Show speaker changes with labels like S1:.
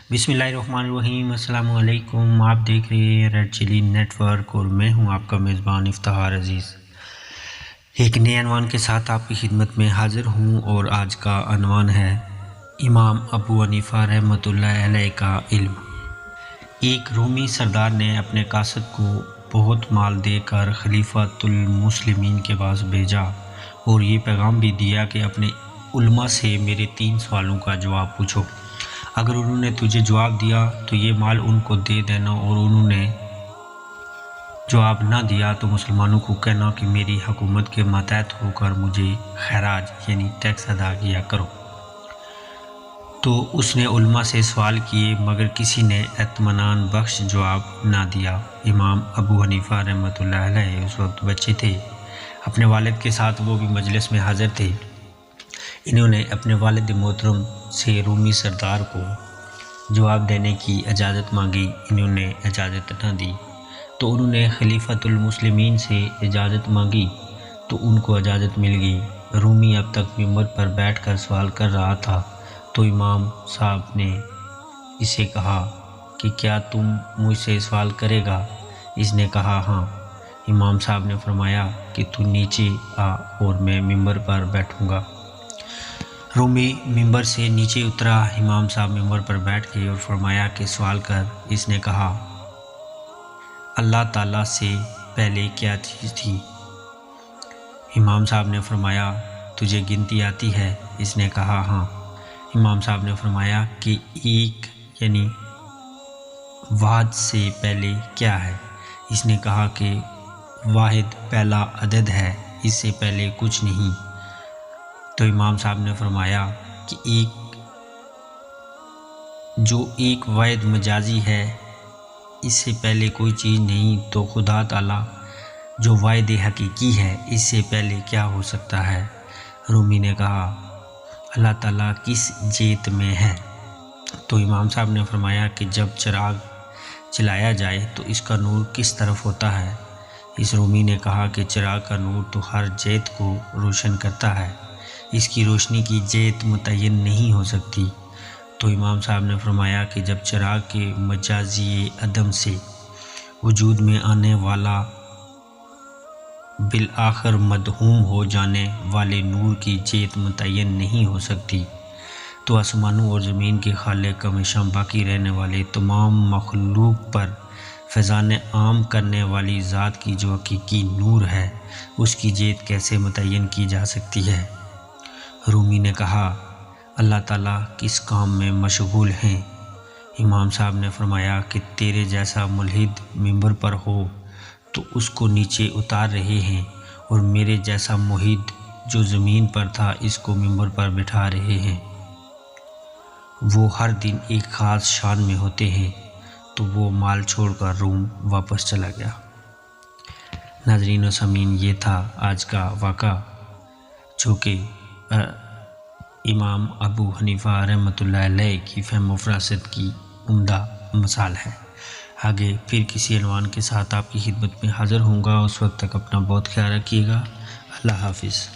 S1: बिस्मिल्लाहिर्रहमानिर्रहीम। अस्सलाम वालेकुम। आप देख रहे हैं रेड चिली नेटवर्क और मैं हूं आपका मेज़बान इफ्तिखार अज़ीज़। एक नए अनवान के साथ आपकी खिदमत में हाज़िर हूं और आज का अनवान है इमाम अबू हनीफ़ा रहमतुल्लाह अलैह का इल्म। एक रूमी सरदार ने अपने कासिद को बहुत माल देकर खलीफातुल मुस्लिमीन के पास भेजा और ये पैगाम भी दिया कि अपने उलमा से मेरे 3 सवालों का जवाब पूछो। अगर उन्होंने तुझे जवाब दिया तो ये माल उनको दे देना, और उन्होंने जवाब ना दिया तो मुसलमानों को कहना कि मेरी हुकूमत के मातहत होकर मुझे खैराज यानी टैक्स अदा किया करो। तो उसने उलमा से सवाल किए मगर किसी ने इत्मीनान बख्श जवाब ना दिया। इमाम अबू हनीफ़ा रहमतुल्लाह अलैह उस वक्त बच्चे थे, अपने वालिद के साथ वो भी मजलिस में हाज़िर थे। इन्होंने अपने वालिद मोहतरम से रूमी सरदार को जवाब देने की इजाज़त मांगी। इन्होंने इजाज़त न दी तो उन्होंने खलीफातुल मुस्लिमीन से इजाज़त मांगी तो उनको इजाज़त मिल गई। रूमी अब तक मिंबर पर बैठकर सवाल कर रहा था तो इमाम साहब ने इसे कहा कि क्या तुम मुझसे सवाल करेगा? इसने कहा हाँ। इमाम साहब ने फरमाया कि तू नीचे आ और मैं मिंबर पर बैठूँगा। रूमी मिंबर से नीचे उतरा। इमाम साहब मिंबर पर बैठ गए और फरमाया कि सवाल कर। इसने कहा अल्लाह ताला से पहले क्या चीज़ थी? इमाम साहब ने फरमाया तुझे गिनती आती है? इसने कहा हाँ। इमाम साहब ने फरमाया कि एक यानी वाहिद से पहले क्या है? इसने कहा कि वाहिद पहला अदद है, इससे पहले कुछ नहीं। तो इमाम साहब ने फरमाया कि एक वाहिद मजाजी है, इससे पहले कोई चीज़ नहीं, तो खुदा ताला जो वाहिद हकीकी है इससे पहले क्या हो सकता है? रूमी ने कहा अल्लाह ताला किस जेत में है? तो इमाम साहब ने फरमाया कि जब चिराग जलाया जाए तो इसका नूर किस तरफ होता है? इस रूमी ने कहा कि चिराग का नूर तो हर जेत को रोशन करता है, इसकी रोशनी की जेत मुतय्यन नहीं हो सकती। तो इमाम साहब ने फरमाया कि जब चिराग के मजाजी अदम से वजूद में आने वाला बिल आखिर मदहूम हो जाने वाले नूर की जेत मुतय्यन नहीं हो सकती, तो आसमानों और ज़मीन के खालिक हमेशा बाकी रहने वाले तमाम मखलूक पर फैज़ान आम करने वाली ज़ात की जो हकीकी नूर है उसकी जेत कैसे मुतय्यन की जा सकती है? रूमी ने कहा अल्लाह ताला किस काम में मशगूल हैं? इमाम साहब ने फरमाया कि तेरे जैसा मुल्हिद मिंबर पर हो तो उसको नीचे उतार रहे हैं, और मेरे जैसा मुहिद जो ज़मीन पर था इसको मिंबर पर बिठा रहे हैं। वो हर दिन एक ख़ास शान में होते हैं। तो वो माल छोड़कर रूम वापस चला गया। नाज़रीन व सामीन, ये था आज का वाक़ा जो कि इमाम अबू हनीफ़ा रहमतुल्लाह अलैह की फ़हम व फ़रासत की उम्दा मिसाल है। आगे फिर किसी अनवान के साथ आपकी खिदमत में हाज़िर होऊंगा। उस वक्त तक अपना बहुत ख्याल रखिएगा। अल्लाह हाफ़िज़।